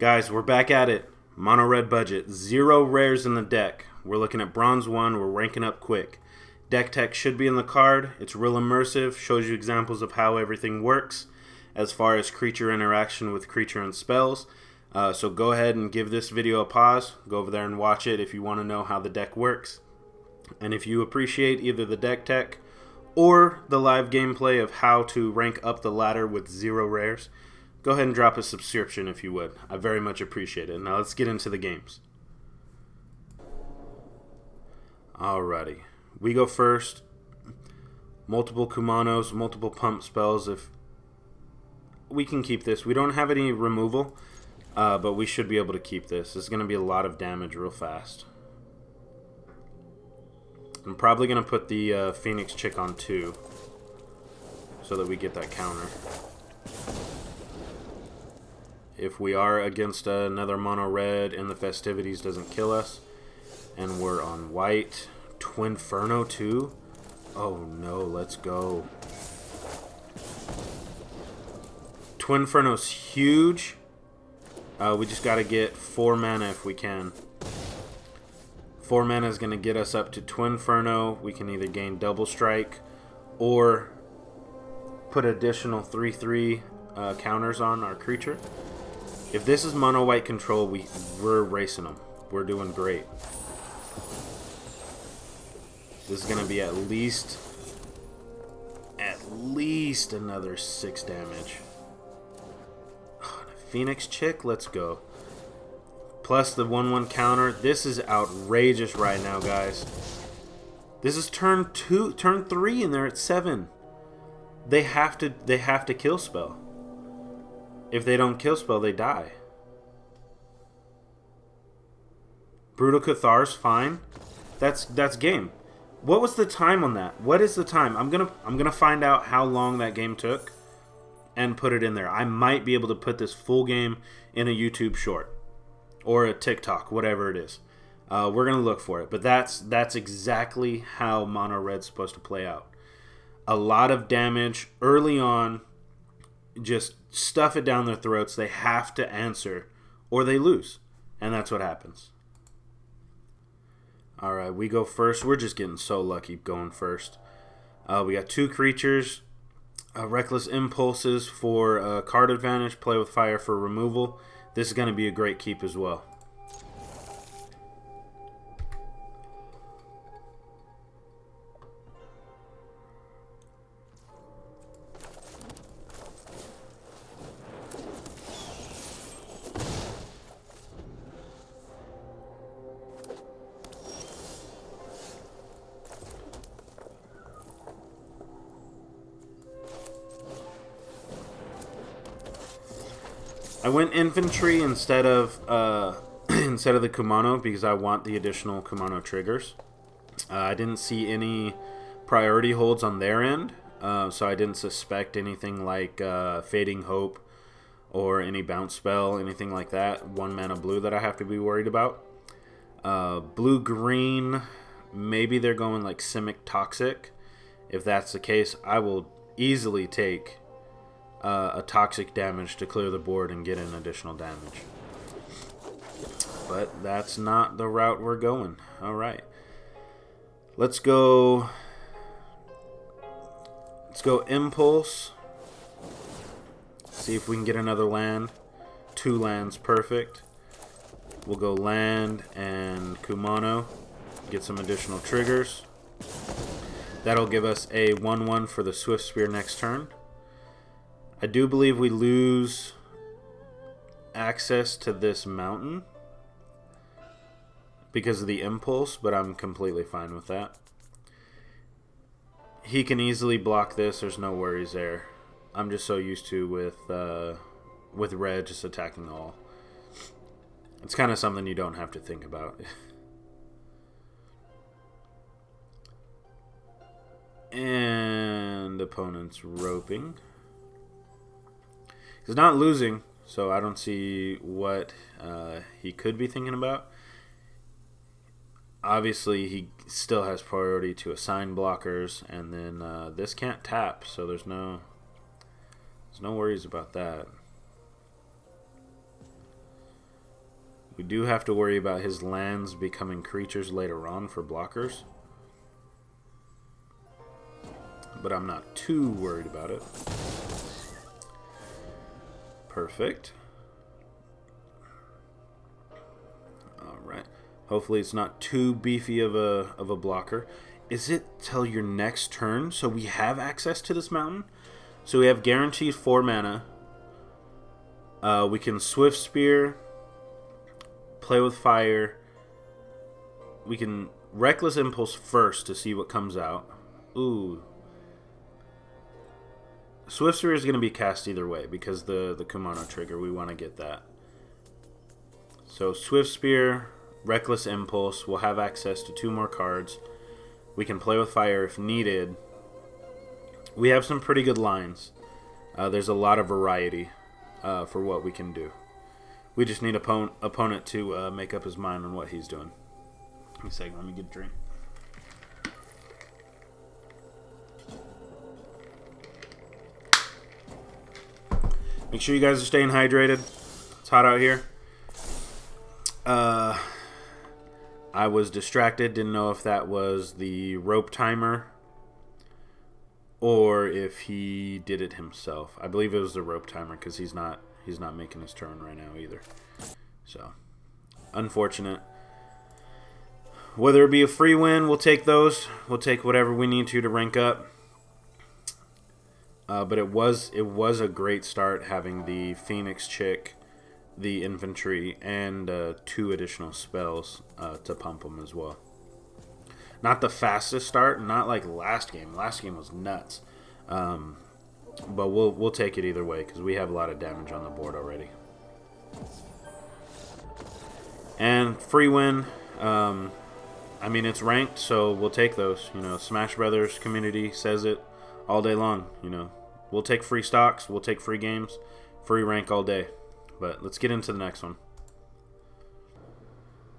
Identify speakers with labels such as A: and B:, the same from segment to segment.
A: Guys, we're back at it. Mono red budget. 0 rares in the deck. We're looking at bronze 1. We're ranking up quick. Deck tech should be in the card. It's real immersive. Shows you examples of how everything works as far as creature interaction with creature and spells. So go ahead and give this video a pause. Go over there and watch it if you want to know how the deck works. And if you appreciate either the deck tech or the live gameplay of how to rank up the ladder with 0 rares, go ahead and drop a subscription if you would. I very much appreciate it. Now let's get into the games. Alrighty. We go first. Multiple Kumanos, multiple pump spells. If we can keep this. We don't have any removal, but we should be able to keep this. This is going to be a lot of damage real fast. I'm probably going to put the Phoenix Chick on 2 so that we get that counter. If we are against another mono red and the festivities doesn't kill us, and we're on white, Twinferno too. Oh no, let's go. Twinferno's huge. We just got to get 4 mana if we can. 4 mana is going to get us up to Twinferno. We can either gain double strike or put additional 3/3 counters on our creature. If this is mono white control, we're racing them. We're doing great. This is going to be at least another 6 damage. Oh, Phoenix Chick, let's go. Plus the 1/1 counter. This is outrageous right now, guys. This is turn 3, and they're at 7. They have to kill spell. If they don't kill spell, they die. Brutal Cathar's fine. That's game. What was the time on that? What is the time? I'm gonna find out how long that game took and put it in there. I might be able to put this full game in a YouTube short or a TikTok, whatever it is. We're gonna look for it. But that's exactly how mono red's supposed to play out. A lot of damage early on. Just stuff it down their throats. They have to answer or they lose. And that's what happens. Alright, we go first. We're just getting so lucky going first. We got 2 creatures. Reckless Impulses for card advantage. Play with fire for removal. This is going to be a great keep as well. I went infantry instead of instead of the Kumano because I want the additional Kumano triggers. I didn't see any priority holds on their end, so I didn't suspect anything like Fading Hope or any bounce spell, anything like that. 1 mana blue that I have to be worried about. Blue-green, maybe they're going like Simic Toxic. If that's the case, I will easily take a toxic damage to clear the board and get an additional damage. But that's not the route we're going. Alright. Let's go Impulse. See if we can get another land. 2 lands, perfect. We'll go land and Kumano. Get some additional triggers. That'll give us a 1/1 for the Swift Spear next turn. I do believe we lose access to this mountain because of the impulse, but I'm completely fine with that. He can easily block this. There's no worries there. I'm just so used to with red just attacking all. It's kind of something you don't have to think about. And opponent's roping. He's not losing, so I don't see what he could be thinking about. Obviously, he still has priority to assign blockers, and then this can't tap, so there's no worries about that. We do have to worry about his lands becoming creatures later on for blockers. But I'm not too worried about it. Perfect. Alright. Hopefully it's not too beefy of a blocker. Is it till your next turn? So we have access to this mountain? So we have guaranteed 4 mana. We can Swift Spear, play with fire. We can Reckless Impulse first to see what comes out. Ooh. Swift Spear is going to be cast either way because the Kumano trigger. We want to get that. So Swift Spear, Reckless Impulse. We'll have access to 2 more cards. We can play with fire if needed. We have some pretty good lines. There's a lot of variety for what we can do. We just need opponent to make up his mind on what he's doing. Give me a second. Let me get a drink. Make sure you guys are staying hydrated. It's hot out here. I was distracted. Didn't know if that was the rope timer or if he did it himself. I believe it was the rope timer because he's not making his turn right now either. So, unfortunate. Whether it be a free win, we'll take those. We'll take whatever we need to rank up. But it was a great start having the Phoenix Chick, the infantry, and 2 additional spells to pump them as well. Not the fastest start, not like last game. Last game was nuts. But we'll take it either way because we have a lot of damage on the board already. And free win. I mean, it's ranked, so we'll take those. You know, Smash Brothers community says it all day long. You know, we'll take free stocks, we'll take free games, free rank all day. But let's get into the next one.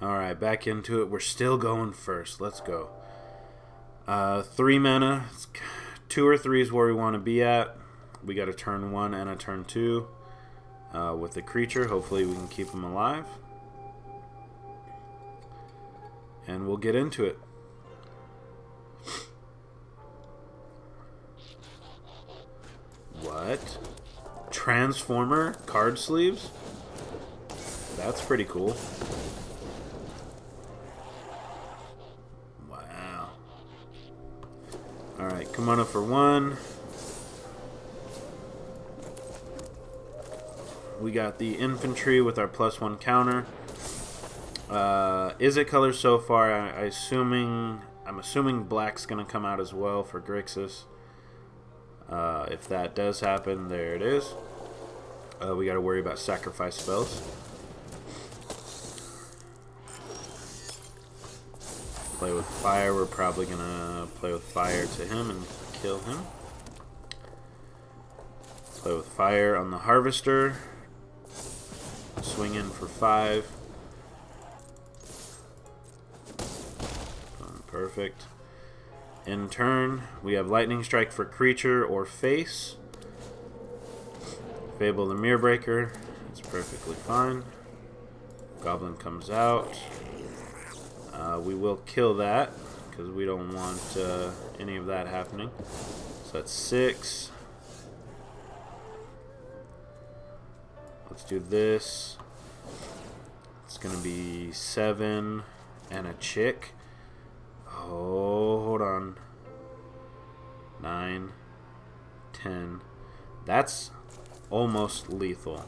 A: Alright, back into it. We're still going first. Let's go. 3 mana. 2 or 3 is where we want to be at. We got a turn 1 and a turn 2 with the creature. Hopefully we can keep him alive. And we'll get into it. What? Transformer card sleeves? That's pretty cool. Wow. Alright, Kumano for 1. We got the infantry with our +1 counter. Is it color so far? I'm assuming black's gonna come out as well for Grixis. If that does happen, there it is. We got to worry about sacrifice spells. Play with fire. We're probably gonna play with fire to him and kill him. Play with fire on the harvester. Swing in for 5. Perfect. In turn, we have Lightning Strike for creature or face. Fable the Mirror Breaker. It's perfectly fine. Goblin comes out. We will kill that because we don't want any of that happening. So that's 6. Let's do this. It's going to be 7 and a chick. Oh, hold on. 9, 10. That's almost lethal.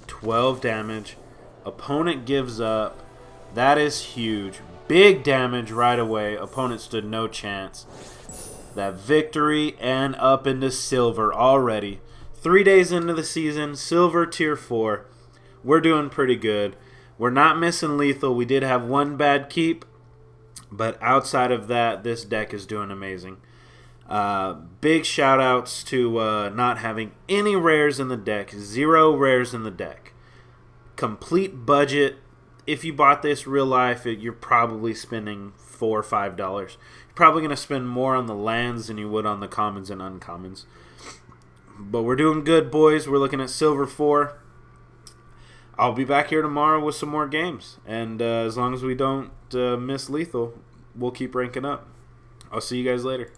A: $12 damage. Opponent gives up. That is huge. Big damage right away. Opponent stood no chance. That victory and up into silver already. 3 days into the season, silver tier 4. We're doing pretty good. We're not missing lethal. We did have 1 bad keep, but outside of that, this deck is doing amazing. Big shout outs to not having any rares in the deck. 0 rares in the deck. Complete budget. If you bought this real life, you're probably spending $4 or $5. You're probably going to spend more on the lands than you would on the commons and uncommons. But we're doing good, boys. We're looking at Silver 4. I'll be back here tomorrow with some more games. And as long as we don't miss Lethal, we'll keep ranking up. I'll see you guys later.